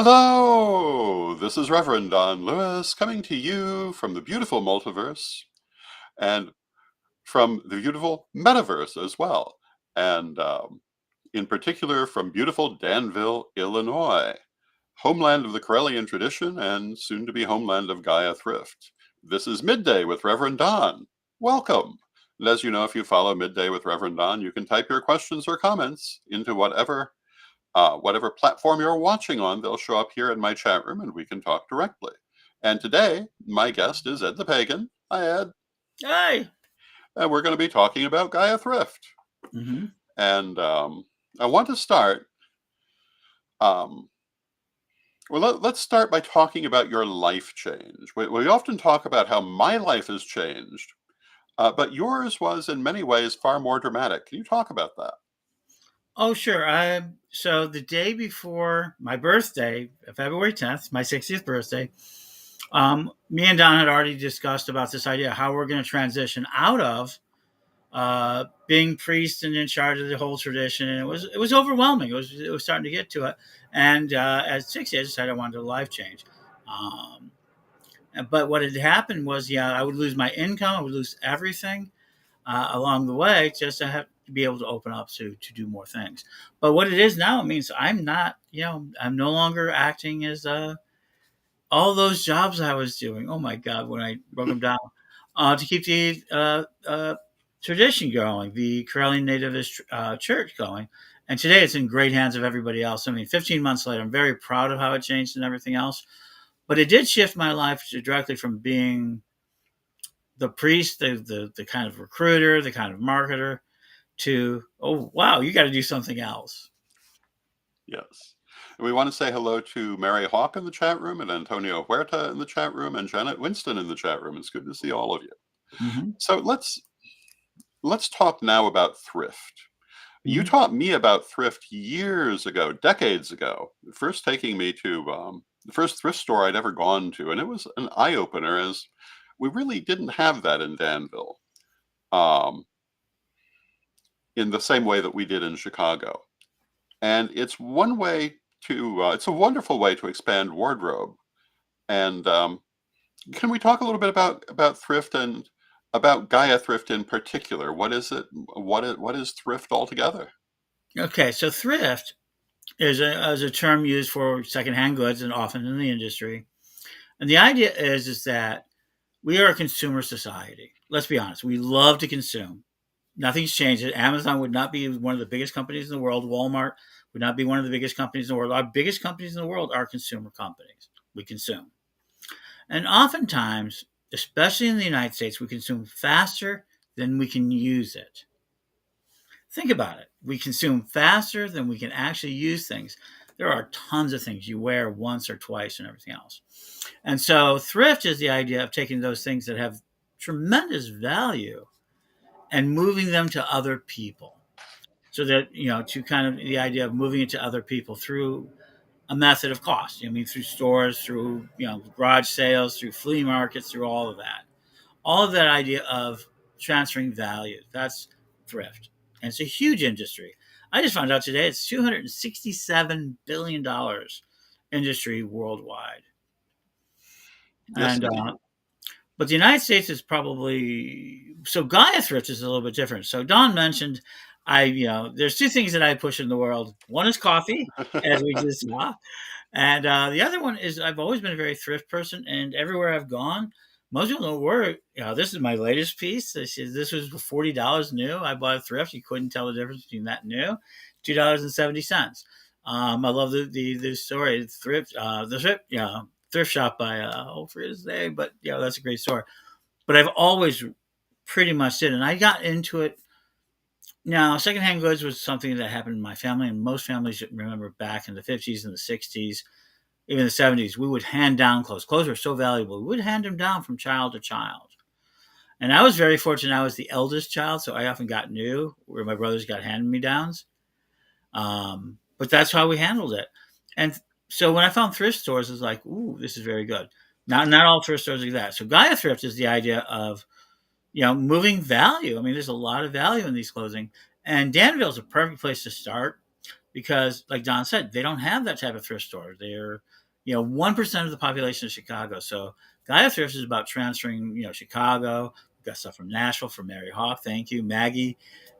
Hello, this is Reverend Don Lewis coming to you from the beautiful multiverse and from the beautiful metaverse as well, and in particular from beautiful Danville, Illinois, homeland of the Corellian tradition and soon to be homeland of Gaia Thrift. This is Midday with Reverend Don. Welcome. And as you know, if you follow Midday with Reverend Don, you can type your questions or comments into whatever platform you're watching on. They'll show up here in my chat room and we can talk directly. And today, my guest is Ed The Pagan. Hi, Ed. Hi. And we're going to be talking about Gaia Thrift. Mm-hmm. And I want to start. Let's start by talking about your life change. We often talk about how my life has changed, but yours was in many ways far more dramatic. Can you talk about that? Oh, sure. So the day before my birthday, February 10th, my 60th birthday, me and Don had already discussed about this idea how we're going to transition out of being priest and in charge of the whole tradition. And it was overwhelming. It was starting to get to it. And at 60, I decided I wanted a life change. Um, but what had happened was, I would lose my income. I would lose everything. Along the way, just to have to be able to open up to do more things. But what it is now, it means I'm not, I'm no longer acting as all those jobs I was doing. Oh my God, when I broke them down to keep the tradition going, the Karelian Nativist church going. And today it's in great hands of everybody else. I mean, 15 months later, I'm very proud of how it changed and everything else. But it did shift my life directly from being the priest, the kind of recruiter, the kind of marketer, to, oh wow, you got to do something else. Yes. And we want to say hello to Mary Hawk in the chat room and Antonio Huerta in the chat room and Janet Winston in the chat room. It's good to see all of you. Mm-hmm. So let's talk now about thrift. You Mm-hmm. taught me about thrift years ago, decades ago, first taking me to the first thrift store I'd ever gone to. And it was an eye opener as we really didn't have that in Danville um, in the same way that we did in Chicago. And it's one way it's a wonderful way to expand wardrobe. And can we talk a little bit about thrift and about Gaia Thrift in particular? What is it? What is thrift altogether? Okay, so thrift is a term used for secondhand goods and often in the industry. And the idea is that we are a consumer society. Let's be honest, we love to consume. Nothing's changed. Amazon would not be one of the biggest companies in the world. Walmart would not be one of the biggest companies in the world. Our biggest companies in the world are consumer companies. We consume. And oftentimes, especially in the United States, we consume faster than we can use it. Think about it. We consume faster than we can actually use things. There are tons of things you wear once or twice and everything else. And so, thrift is the idea of taking those things that have tremendous value and moving them to other people. So that, to kind of the idea of moving it to other people through a method of cost. I mean, through stores, through, garage sales, through flea markets, through all of that. All of that idea of transferring value. That's thrift. And it's a huge industry. I just found out today it's $267 billion industry worldwide. Yes, And indeed. but the United States is probably, so Gaia thrift is a little bit different. So Don mentioned, there's two things that I push in the world. One is coffee, as we just saw, and the other one is I've always been a very thrift person, and everywhere I've gone, most people know where. This is my latest piece. This was $40 new. I bought a thrift. You couldn't tell the difference between that and new. $2.70. I love the story. Thrift shop by for his name, but that's a great store. But I've always pretty much did, and I got into it. Now, secondhand goods was something that happened in my family, and most families remember back in the 50s and the 60s, even the 70s, we would hand down clothes. Clothes were so valuable. We would hand them down from child to child. And I was very fortunate. I was the eldest child, so I often got new, where my brothers got hand-me-downs. But that's how we handled it. And so when I found thrift stores, it was like, ooh, this is very good. Not all thrift stores are that. So Gaia Thrift is the idea of, moving value. I mean, there's a lot of value in these clothing. And Danville is a perfect place to start. because, like Don said, they don't have that type of thrift store. They're 1% of the population of Chicago. So Gaia Thrift is about transferring Chicago. We've got stuff from Nashville, from Mary Hawk. Thank you, Maggie.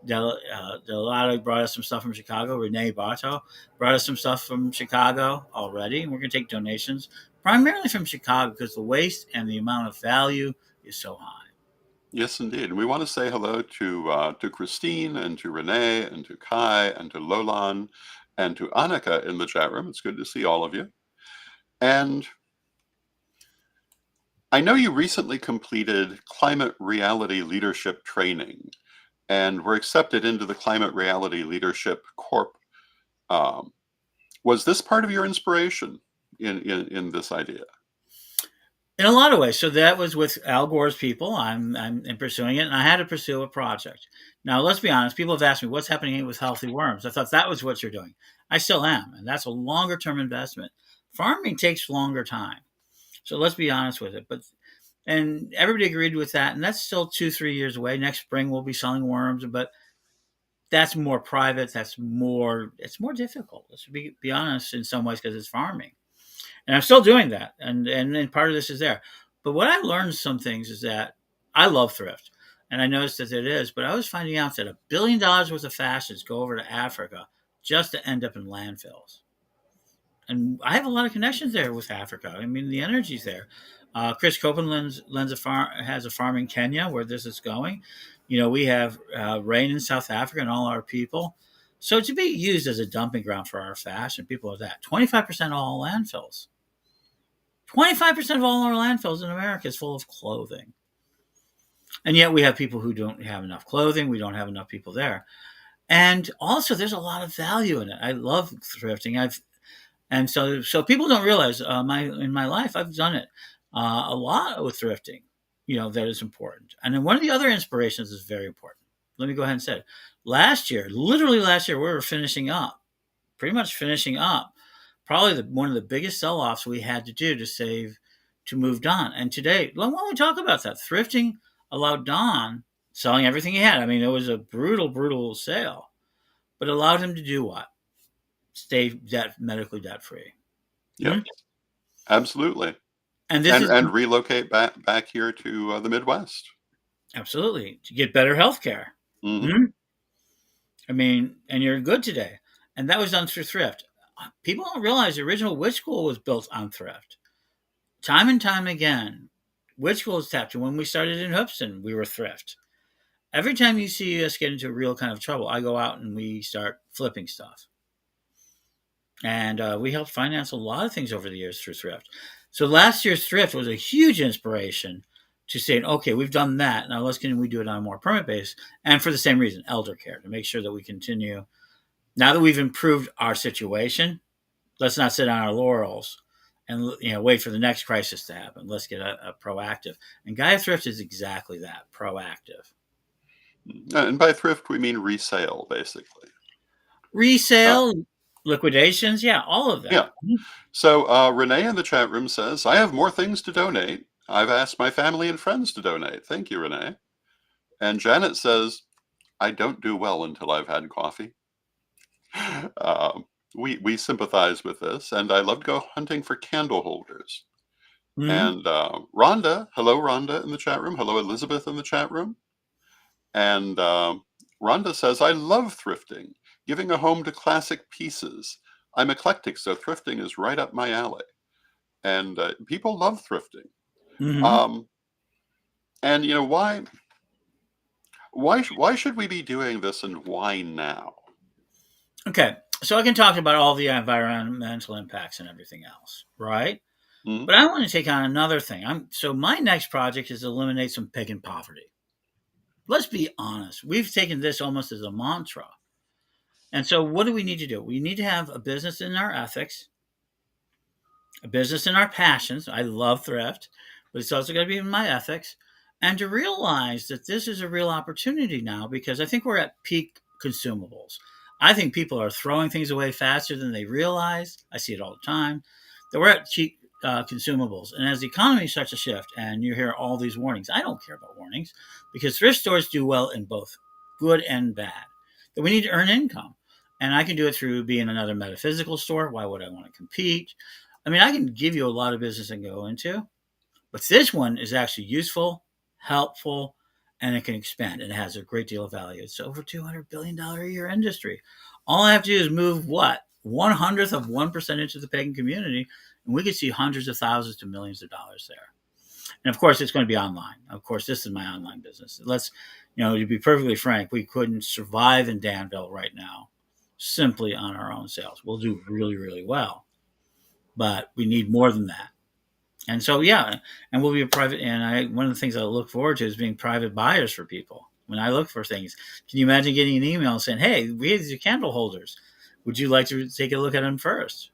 Delato brought us some stuff from Chicago. Renee Barto brought us some stuff from Chicago already. And we're going to take donations primarily from Chicago because the waste and the amount of value is so high. Yes, indeed. And we want to say hello to Christine and to Renee and to Kai and to Lolan and to Annika in the chat room. It's good to see all of you. And I know you recently completed climate reality leadership training and were accepted into the Climate Reality Leadership Corp. Was this part of your inspiration in this idea? In a lot of ways. So that was with Al Gore's people. I'm pursuing it, and I had to pursue a project. Now, let's be honest. People have asked me, what's happening with healthy worms? I thought that was what you're doing. I still am, and that's a longer term investment. Farming takes longer time. So let's be honest with it. And everybody agreed with that, and that's still 2-3 years away. Next spring we'll be selling worms, but that's more private. It's more difficult. Let's be honest in some ways because it's farming. And I'm still doing that, and part of this is there. But what I learned some things is that I love thrift, and I noticed that it is. But I was finding out that $1 billion worth of fashions go over to Africa just to end up in landfills. And I have a lot of connections there with Africa. I mean, the energy's there. Chris Copeland has a farm in Kenya where this is going. We have rain in South Africa and all our people. So to be used as a dumping ground for our fashion, people are that 25% of all landfills. 25% of all our landfills in America is full of clothing. And yet we have people who don't have enough clothing. We don't have enough people there. And also there's a lot of value in it. I love thrifting. So people don't realize in my life, I've done it a lot with thrifting, that is important. And then one of the other inspirations is very important. Let me go ahead and say it. Literally last year, we were pretty much finishing up probably one of the biggest sell-offs we had to do to move Don. And today, why don't we talk about that? Thrifting allowed Don selling everything he had. I mean, it was a brutal sale, but allowed him to do what? Stay medically debt free. Yep, absolutely. And and relocate back here to the Midwest. Absolutely, to get better health care. Mm-hmm. I mean, and you're good today. And that was done through thrift. People don't realize the original Witch School was built on thrift. Time and time again, Witch School is tapped. And when we started in Hoopston, we were thrift. Every time you see us get into real kind of trouble, I go out and we start flipping stuff. And we helped finance a lot of things over the years through thrift. So last year's thrift was a huge inspiration to saying, okay, we've done that. Now can we do it on a more permanent basis? And for the same reason, elder care, to make sure that we continue. Now that we've improved our situation, let's not sit on our laurels and wait for the next crisis to happen. Let's get a proactive. And Gaia Thrift is exactly that, proactive. And by thrift, we mean resale, basically. Resale, liquidations, all of that. Yeah. So Renee in the chat room says, I have more things to donate. I've asked my family and friends to donate. Thank you, Renee. And Janet says, I don't do well until I've had coffee. We sympathize with this, and I love to go hunting for candle holders. Mm-hmm. And Rhonda, hello Rhonda in the chat room. Hello Elizabeth in the chat room. And Rhonda says, I love thrifting, giving a home to classic pieces. I'm eclectic, so thrifting is right up my alley. And people love thrifting. Mm-hmm. And why should we be doing this, and why now? Okay, so I can talk about all the environmental impacts and everything else, right? Mm-hmm. But I want to take on another thing. So my next project is to eliminate some pagan poverty. Let's be honest. We've taken this almost as a mantra. And so what do we need to do? We need to have a business in our ethics, a business in our passions. I love thrift, but it's also got to be in my ethics. And to realize that this is a real opportunity now, because I think we're at peak consumables. I think people are throwing things away faster than they realize. I see it all the time. That we're at cheap consumables. And as the economy starts to shift and you hear all these warnings, I don't care about warnings because thrift stores do well in both good and bad. That we need to earn income. And I can do it through being another metaphysical store. Why would I want to compete? I mean, I can give you a lot of business and go into, but this one is actually useful, helpful, and it can expand. And it has a great deal of value. It's over $200 billion a year industry. All I have to do is move what? 1/100th of 1% into the pagan community, and we could see hundreds of thousands to millions of dollars there. And of course, it's going to be online. Of course, this is my online business. Let's, to be perfectly frank, we couldn't survive in Danville right now simply on our own sales. We'll do really, really well, but we need more than that. And so, yeah, and we'll be a private. And one of the things I look forward to is being private buyers for people. When I look for things, can you imagine getting an email saying, "Hey, we have these candle holders. Would you like to take a look at them first?"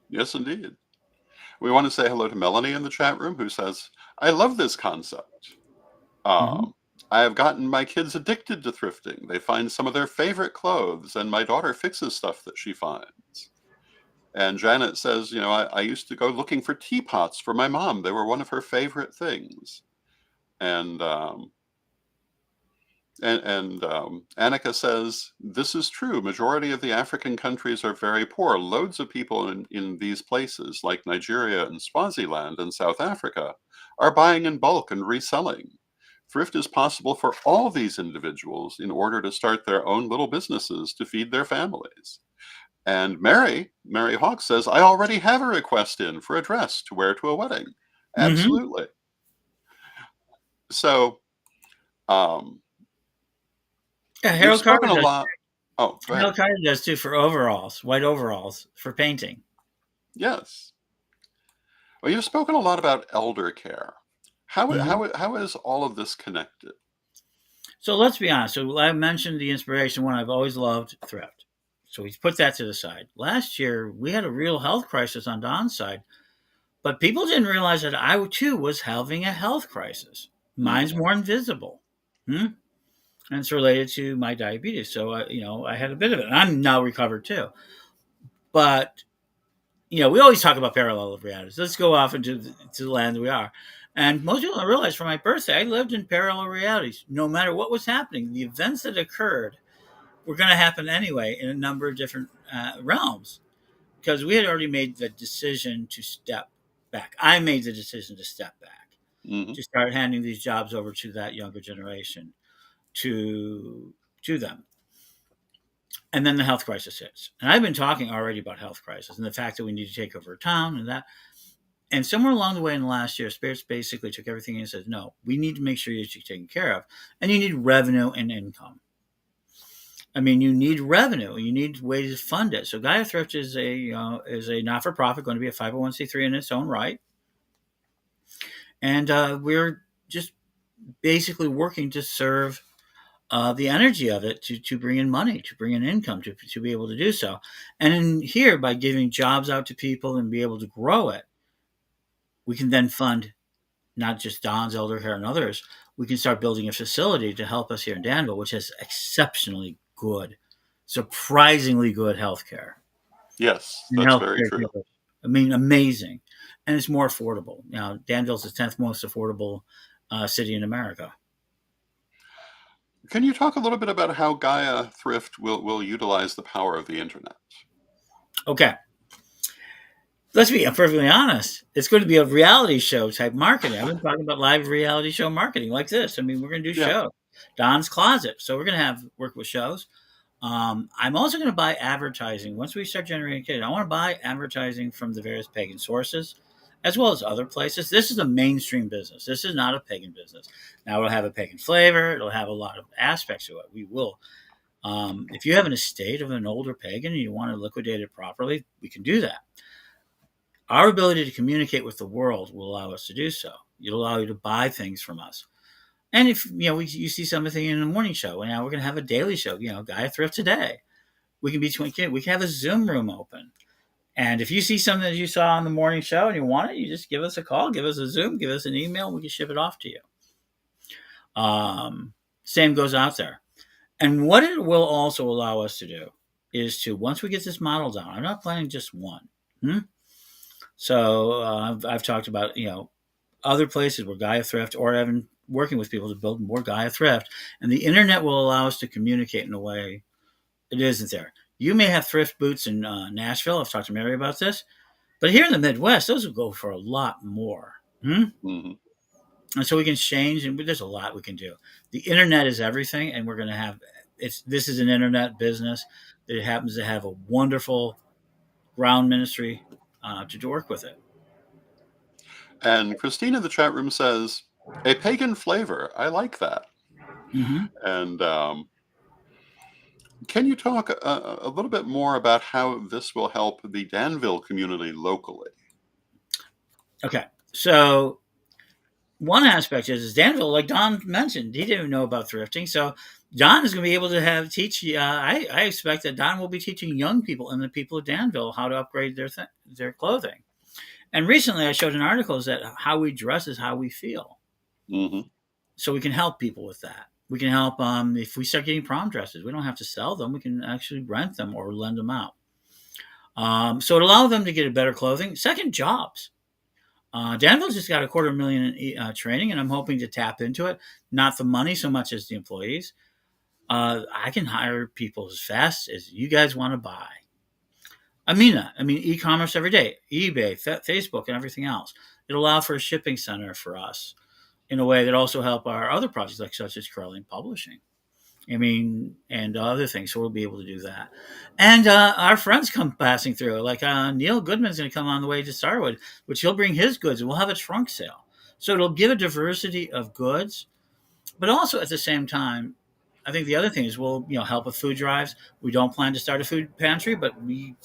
Yes, indeed. We want to say hello to Melanie in the chat room, who says, I love this concept. Mm-hmm. I have gotten my kids addicted to thrifting. They find some of their favorite clothes, and my daughter fixes stuff that she finds. And Janet says, I used to go looking for teapots for my mom. They were one of her favorite things. And Annika says, this is true. Majority of the African countries are very poor. Loads of people in these places, like Nigeria and Swaziland and South Africa, are buying in bulk and reselling. Thrift is possible for all these individuals in order to start their own little businesses to feed their families. And Mary Hawk says, I already have a request in for a dress to wear to a wedding. Mm-hmm. Absolutely. So, Yeah, you've Harold Carter spoken a does. lot. Oh, go ahead. Harold Carter does too for overalls, white overalls for painting. Yes. Well, you've spoken a lot about elder care. Mm-hmm. How is all of this connected? So let's be honest. So I mentioned the inspiration one. I've always loved thrift. So we put that to the side. Last year, we had a real health crisis on Don's side, but people didn't realize that I too was having a health crisis. Mine's Mm, more invisible. Hmm? And it's related to my diabetes. So, I had a bit of it. And I'm now recovered too. But, we always talk about parallel realities. Let's go off into the land we are. And most people don't realize for my birthday, I lived in parallel realities. No matter what was happening, the events that occurred were going to happen anyway in a number of different realms because we had already made the decision to step back. I made the decision to step back, hmm to start handing these jobs over to that younger generation, to them. And then the health crisis hits. And I've been talking already about health crisis and the fact that we need to take over a town and that. And somewhere along the way in the last year, Spirits basically took everything and said, no, we need to make sure you're taken care of. And you need revenue and income. I mean, you need revenue. You need ways to fund it. So Gaia Thrift is a not for profit, going to be a 501c3 in its own right, and we're just basically working to serve the energy of it to bring in money, to bring in income, to be able to do so. And in here, by giving jobs out to people and be able to grow it, we can then fund not just Don's Elder Care and others. We can start building a facility to help us here in Danville, which has exceptionally good, surprisingly good healthcare Yes, and that's very healthcare true. coverage. I mean, amazing, and it's more affordable. Now, Danville's the 10th most affordable city in America. Can you talk a little bit about how Gaia Thrift will utilize the power of the internet? Okay, let's be perfectly honest. It's going to be a reality show type marketing. I've been talking about live reality show marketing like this. I mean, we're going to do Yeah. shows. Don's Closet. So we're going to have work with shows. I'm also going to buy advertising. Once we start generating kids, I want to buy advertising from the various pagan sources, as well as other places. This is a mainstream business. This is not a pagan business. Now it'll have a pagan flavor. It'll have a lot of aspects to it. We will. If you have an estate of an older pagan and you want to liquidate it properly, we can do that. Our ability to communicate with the world will allow us to do so. It'll allow you to buy things from us. And if you see something in the morning show, and now we're going to have a daily show. Gaia Thrift Today. We can be twinking. We can have a Zoom room open. And if you see something that you saw on the morning show and you want it, you just give us a call, give us a Zoom, give us an email, and we can ship it off to you. Same goes out there. And what it will also allow us to do is to, once we get this model down, I'm not planning just one. So I've talked about, other places where Gaia Thrift, or even working with people to build more Gaia Thrift. And the internet will allow us to communicate in a way it isn't there. You may have thrift boots in Nashville. I've talked to Mary about this, but here in the Midwest, those will go for a lot more. Hmm? Hmm. And so we can change, and there's a lot we can do. The internet is everything, and we're going to have it's. This is an internet business that happens to have a wonderful ground ministry to work with it. And Christine in the chat room says, a pagan flavor. I like that. Hmm. And can you talk a little bit more about how this will help the Danville community locally? Okay, so one aspect is Danville, like Don mentioned, he didn't know about thrifting, so Don is going to be able to have teach. I expect that Don will be teaching young people and the people of Danville how to upgrade their clothing. And recently, I showed an article that how we dress is how we feel, Hmm. so we can help people with that. We can help if we start getting prom dresses. We don't have to sell them; we can actually rent them or lend them out. So it allows them to get a better clothing. Second, jobs. Danville's just got $250,000 in training, and I'm hoping to tap into it. Not the money so much as the employees. I can hire people as fast as you guys want to buy. I mean, e-commerce every day, eBay, Facebook, and everything else. It allows for a shipping center for us in a way that also help our other projects, like such as Curling Publishing. I mean, and other things. So we'll be able to do that. And our friends come passing through. Like Neil Goodman's going to come on the way to Starwood, which he'll bring his goods, and we'll have a trunk sale. So it'll give a diversity of goods, but also at the same time, I think the other thing is we'll help with food drives. We don't plan to start a food pantry, but we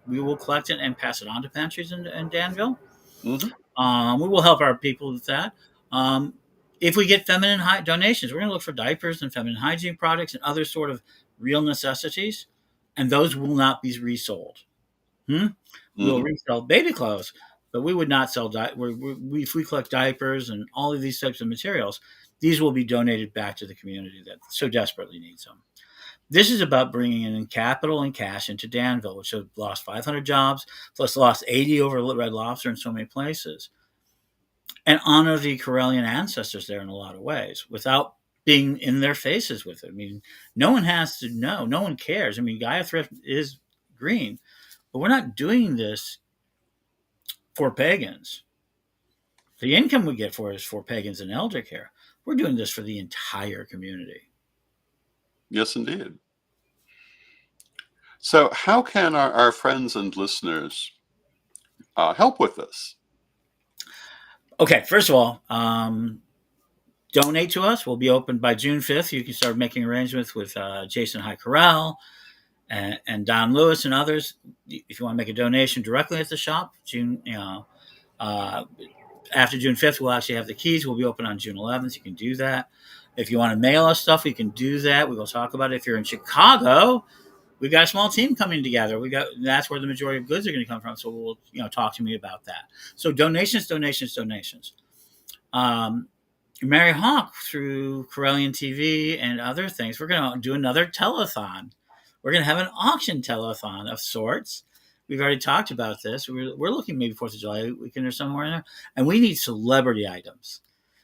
will collect it and pass it on to pantries in Danville. Hmm. We will help our people with that. Um, if we get feminine donations, we're going to look for diapers and feminine hygiene products and other sort of real necessities, and those will not be resold. Hmm? We will Hmm. resell baby clothes, but we would not sell. If we collect diapers and all of these types of materials, these will be donated back to the community that so desperately needs them. This is about bringing in capital and cash into Danville, which have lost 500 jobs, plus lost 80 over Red Lobster in so many places, and honor the Corellian ancestors there in a lot of ways without being in their faces with it. I mean, no one has to know. No one cares. I mean, Gaia Thrift is green, but we're not doing this for pagans. The income we get for it is for pagans and elder care. We're doing this for the entire community. Yes, indeed. So, how can our friends and listeners help with this? Okay, first of all, donate to us. We'll be open by June 5th. You can start making arrangements with Jason High Corral and Don Lewis and others. If you want to make a donation directly at the shop, uh, after June 5th, we'll actually have the keys. We'll be open on June 11th. You can do that. If you want to mail us stuff, you can do that. We will talk about it. If you're in Chicago, we've got a small team coming together. That's where the majority of goods are going to come from. So we'll talk to me about that. So donations, donations, donations. Um, Mary Hawk through Corellian TV and other things. We're going to do another telethon. We're going to have an auction telethon of sorts. We've already talked about this. We're looking maybe 4th of July weekend or somewhere in there. And we need celebrity items.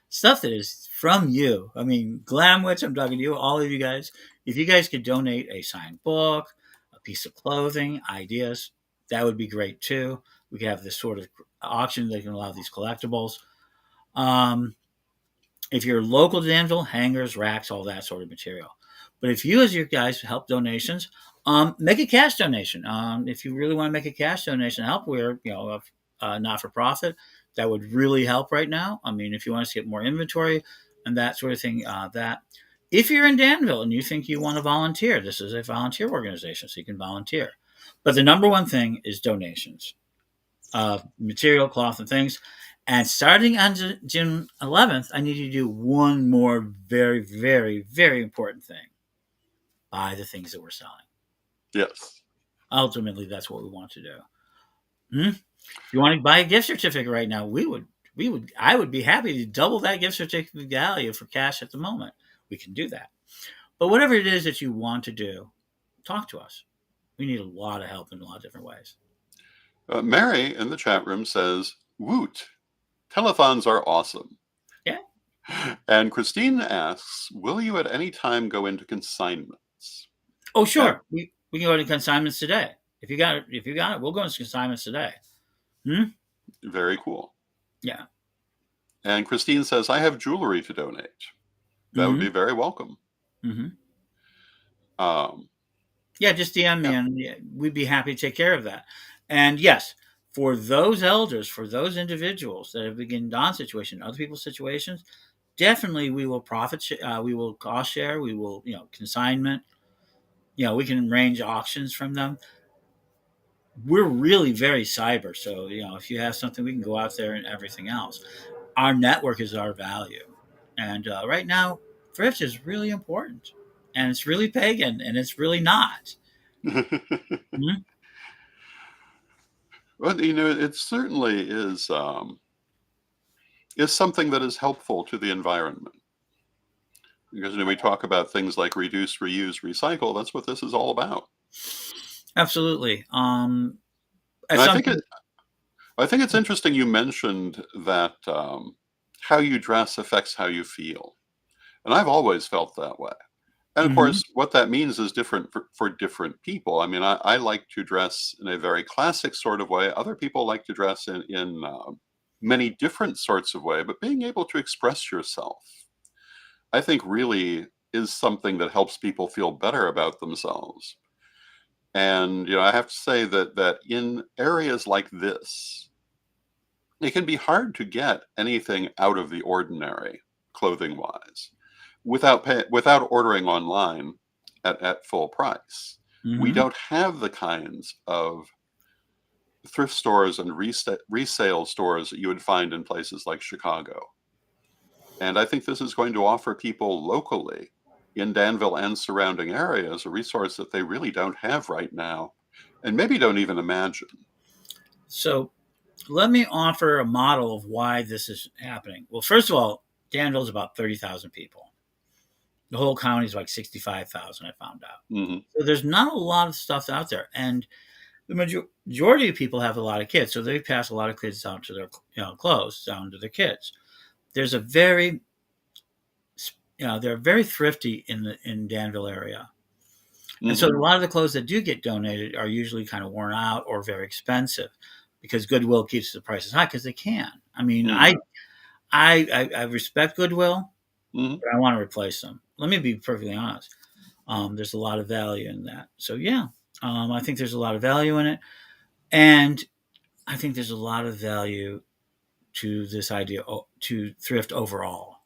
Stuff that is from you. I mean, Glamwitch, I'm talking to you, all of you guys. If you guys could donate a signed book, a piece of clothing, ideas, that would be great too. We could have this sort of auction that can allow these collectibles. Um, if you're local to Danville, hangers, racks, all that sort of material. But if you, as your guys, help donations, make a cash donation. If you really want to make a cash donation, help. We're not for profit. That would really help right now. I mean, if you want us to get more inventory and that sort of thing, that. If you're in Danville and you think you want to volunteer, this is a volunteer organization, so you can volunteer. But the number one thing is donations of material, cloth, and things. And starting on June 11th, I need you to do one more very, very, very important thing: buy the things that we're selling. Yes. Ultimately, that's what we want to do. Hmm? If you want to buy a gift certificate right now, I would be happy to double that gift certificate value for cash at the moment. We can do that. But whatever it is that you want to do, talk to us. We need a lot of help in a lot of different ways. Mary in the chat room says, woot, telethons are awesome. Yeah. And Christine asks, will you at any time go into consignments? Oh, And sure. We can go to consignments today. If you got it, we'll go into consignments today. Hmm? Very cool. Yeah. And Christine says, I have jewelry to donate. That would Hmm. be very welcome. Hmm. Um, Yeah, just DM me yeah. and yeah, we'd be happy to take care of that. And yes, for those elders, for those individuals that have been in Don's situation, other people's situations, definitely we will we will cost share, we will, consignment, we can arrange auctions from them. We're really very cyber. So, if you have something, we can go out there and everything else. Our network is our value. And right now, thrift is really important. And it's really pagan and it's really not. Mhm. Well, it certainly is something that is helpful to the environment. Because we talk about things like reduce, reuse, recycle. That's what this is all about. Absolutely. And At some point, I think it's interesting you mentioned that how you dress affects how you feel. And I've always felt that way. And of mhm. course, what that means is different for different people. I mean, I like to dress in a very classic sort of way. Other people like to dress in many different sorts of way. But being able to express yourself, I think, really is something that helps people feel better about themselves. And I have to say that in areas like this, it can be hard to get anything out of the ordinary, clothing wise, without ordering online at full price. We Mhm. don't have the kinds of thrift stores and resale stores that you would find in places like Chicago. And I think this is going to offer people locally in Danville and surrounding areas a resource that they really don't have right now and maybe don't even imagine. So let me offer a model of why this is happening. Well, first of all, Danville's about 30,000 people. The whole county is like 65,000, I found out. Hmm. So there's not a lot of stuff out there. And the majority of people have a lot of kids. So they pass a lot of kids down to their clothes, down to their kids. There's a very, they're very thrifty in Danville area. And so Hmm. a lot of the clothes that do get donated are usually kind of worn out or very expensive because Goodwill keeps the prices high because they can. I mean, Hmm. I respect Goodwill, Hmm. but I want to replace them. Let me be perfectly honest. There's a lot of value in that. So yeah, I think there's a lot of value in it, and I think there's a lot of value to this idea to thrift overall.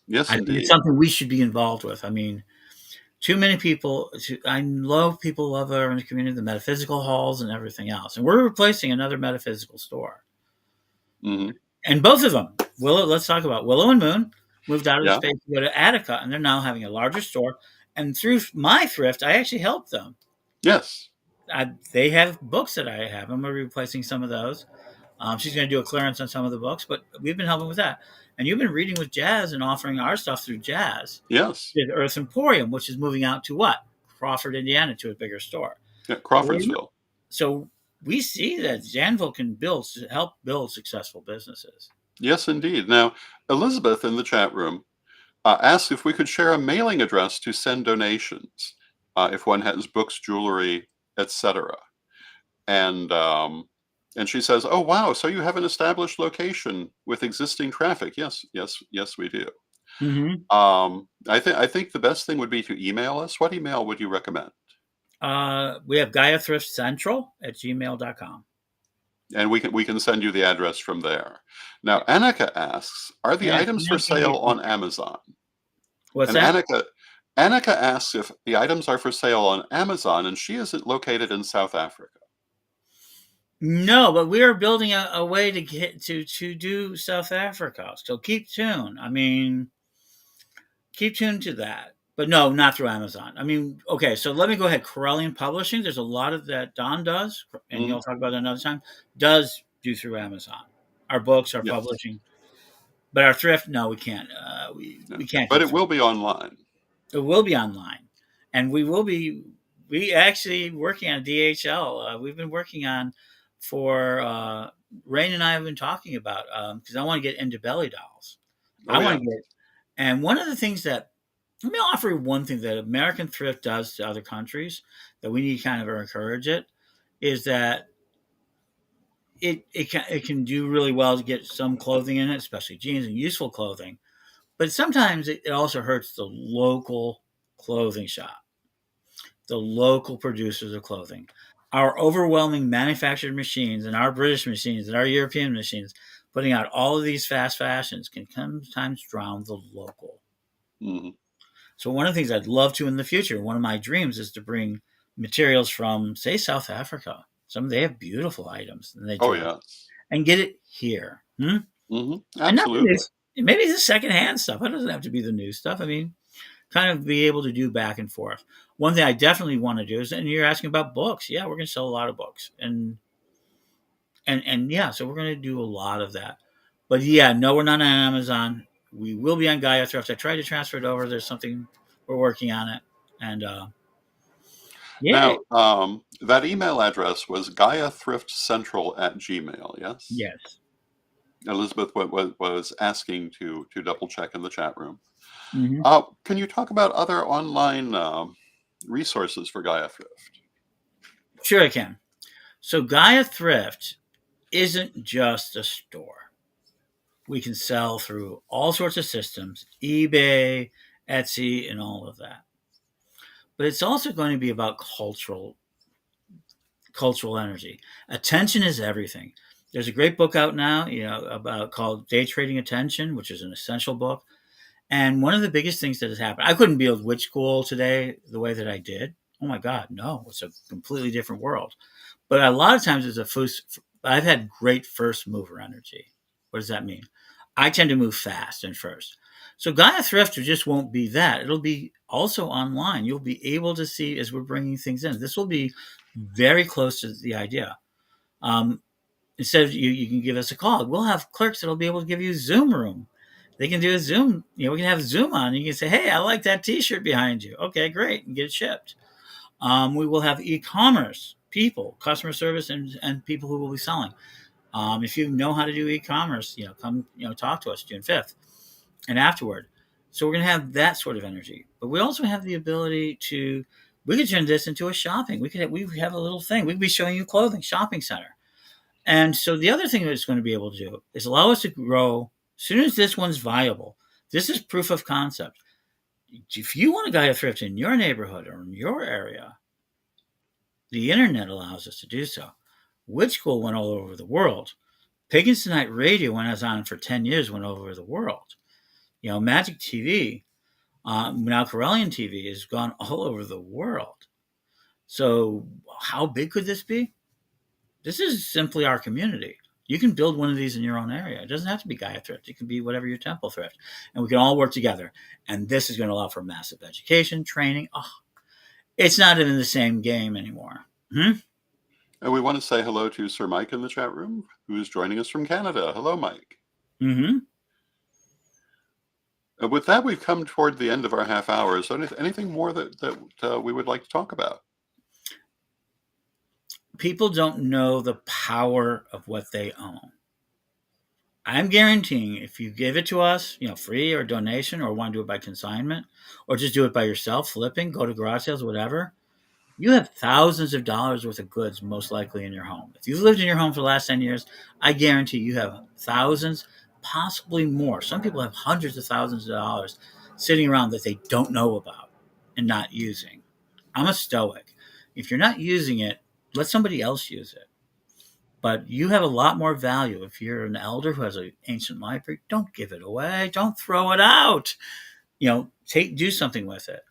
Yes, I think it's indeed. something we should be involved with. I mean, too many people. I love people love our community, the metaphysical halls and everything else, and we're replacing another metaphysical store. Hmm. And both of them, Willow. Let's talk about Willow and Moon. Moved out of the Yeah. space to go to Attica, and they're now having a larger store. And through my thrift, I actually helped them. Yes. They have books that I have. I'm going to be replacing some of those. She's going to do a clearance on some of the books, but we've been helping with that. And you've been reading with Jazz and offering our stuff through Jazz. Yes. The Earth Emporium, which is moving out to what? Crawford, Indiana, to a bigger store. Yeah. So Crawfordsville. we see that Danville can help build successful businesses. Yes, indeed. Now, Elizabeth in the chat room asked if we could share a mailing address to send donations if one has books, jewelry, etc. And she says, "Oh wow, so you have an established location with existing traffic?" Yes, yes, yes, we do. Mm-hmm. I think the best thing would be to email us. What email would you recommend? We have Gaia Thrift Central at gmail.com. And we can send you the address from there. Now, Yeah. Annika asks, "Are the And items for sale on Amazon?" what's And that? Annika asks if the items are for sale on Amazon, and she is located in South Africa. No, but we are building a way to get to do South Africa. So keep tuned. I mean, keep tuned to that. But no, not through Amazon. I mean, okay, so let me go ahead. Corellian Publishing, there's a lot of that Don does, and Hmm. he'll talk about that another time, does do through Amazon. Our books, our Yes. publishing. But our thrift, no, we can't. Yeah. We can't But do it thrift. will be online. It will be online, and we actually working on DHL. We've been working on for Rain and I have been talking about because I want to get into belly dolls. I Oh, want yeah. to get, and one of the things that Let me offer you one thing that American thrift does to other countries that we need to kind of encourage it is that it can do really well to get some clothing in it, especially jeans and useful clothing. But sometimes it also hurts the local clothing shop, the local producers of clothing. Our overwhelming manufactured machines and our British machines and our European machines putting out all of these fast fashions can sometimes drown the local. Hmm. So one of the things I'd love to in the future, one of my dreams is to bring materials from, say, South Africa. Some they have beautiful items and they Oh, do, yes. and get it here. Hmm. And not the new, Absolutely. maybe the secondhand stuff. It doesn't have to be the new stuff. I mean, kind of be able to do back and forth. One thing I definitely want to do is, and you're asking about books. Yeah, we're going to sell a lot of books, and yeah, so we're going to do a lot of that. But yeah, no, we're not on Amazon. We will be on Gaia Thrift. I tried to transfer it over. There's something we're working on it, and yeah, Now, that email address was GaiaThriftCentral@gmail. Yes. yes. Elizabeth was asking to double check in the chat room. Hmm. Can you talk about other online resources for Gaia Thrift? Sure, I can. So Gaia Thrift isn't just a store. We can sell through all sorts of systems, eBay, Etsy, and all of that. But it's also going to be about cultural energy. Attention is everything. There's a great book out now, about called Day Trading Attention, which is an essential book. And one of the biggest things that has happened, I couldn't build witch school today the way that I did. Oh my God, no, it's a completely different world. But a lot of times it's a first, I've had great first mover energy. What does that mean? I tend to move fast and first. So Gaia Thrift just won't be that. It'll be also online. You'll be able to see as we're bringing things in. This will be very close to the idea. Um, Instead of you can give us a call. We'll have clerks that'll be able to give you Zoom room. They can do a Zoom. We can have Zoom on. You can say, "Hey, I like that T-shirt behind you." Okay, great, and get it shipped. We will have e-commerce people, customer service, and people who will be selling. If you know how to do e-commerce, come talk to us June 5th and afterward. So we're going to have that sort of energy, but we also have the ability to. We could turn this into a shopping. We have a little thing. We could be showing you clothing shopping center. And so the other thing that it's going to be able to do is allow us to grow. As soon as this one's viable, this is proof of concept. If you want to Gaia Thrift in your neighborhood or in your area, the internet allows us to do so. Witch School went all over the world. Pagans Tonight Radio, when I was on for 10 years, went all over the world. Magic TV, now Corellian TV, has gone all over the world. So how big could this be? This is simply our community. You can build one of these in your own area. It doesn't have to be Gaia Thrift. It can be whatever your temple thrift. And we can all work together. And this is going to allow for massive education, training. Oh, it's not even the same game anymore. And we want to say hello to Sir Mike in the chat room, who is joining us from Canada. Hello, Mike. Mm-hmm. With that, we've come toward the end of our half hour. So anything more that we would like to talk about? People don't know the power of what they own. I'm guaranteeing if you give it to us, free or donation, or want to do it by consignment, or just do it by yourself, flipping, go to garage sales, whatever, you have thousands of dollars worth of goods most likely in your home. If you've lived in your home for the last 10 years, I guarantee you have thousands, possibly more. Some people have hundreds of thousands of dollars sitting around that they don't know about and not using. I'm a stoic. If you're not using it, let somebody else use it. But you have a lot more value if you're an elder who has an ancient library. Don't give it away. Don't throw it out. Do something with it.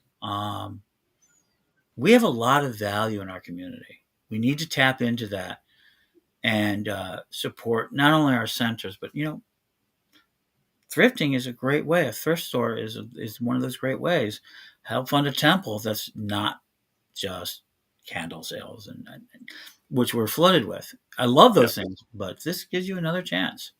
We have a lot of value in our community. We need to tap into that and support not only our centers, but thrifting is a great way. A thrift store is one of those great ways. Help fund a temple that's not just candle sales and which we're flooded with. I love those Yes. things, but this gives you another chance.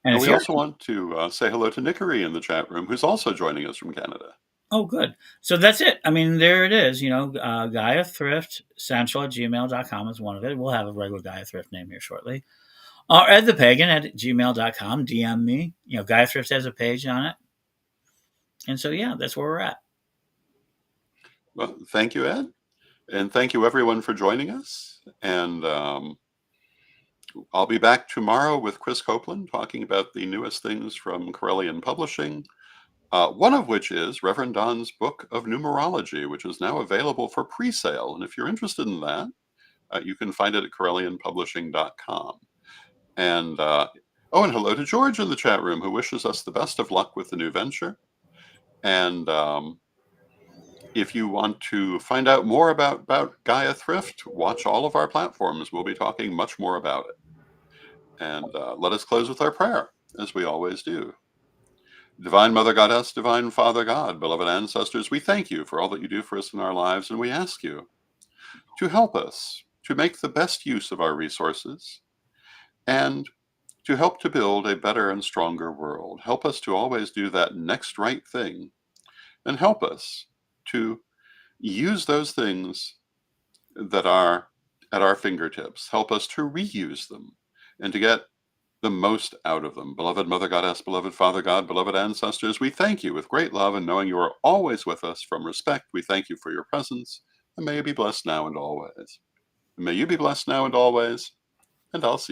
And And if we you're also want to say hello to Nickery in the chat room, who's also joining us from Canada. Oh, good. So that's it. I mean, there it is. Gaia Thrift Central at gmail.com is one of it. We'll have a regular Gaia Thrift name here shortly. Or Ed The Pagan at gmail.com. DM me. Gaia Thrift has a page on it. And so, yeah, that's where we're at. Well, thank you, Ed. And thank you, everyone, for joining us. And I'll be back tomorrow with Chris Copeland talking about the newest things from Corellian Publishing, one of which is Reverend Don's Book of Numerology, which is now available for pre-sale. And if you're interested in that, you can find it at CorellianPublishing.com. And and hello to George in the chat room, who wishes us the best of luck with the new venture. And if you want to find out more about Gaia Thrift, watch all of our platforms. We'll be talking much more about it. And let us close with our prayer, as we always do. Divine Mother Goddess, Divine Father God, beloved ancestors, we thank you for all that you do for us in our lives, and we ask you to help us to make the best use of our resources and to help to build a better and stronger world. Help us to always do that next right thing, and help us to use those things that are at our fingertips. Help us to reuse them and to get the most out of them. Beloved Mother Goddess, beloved Father God, beloved ancestors, we thank you with great love, and knowing you are always with us from respect, we thank you for your presence, and may you be blessed now and always. And may you be blessed now and always, and I'll see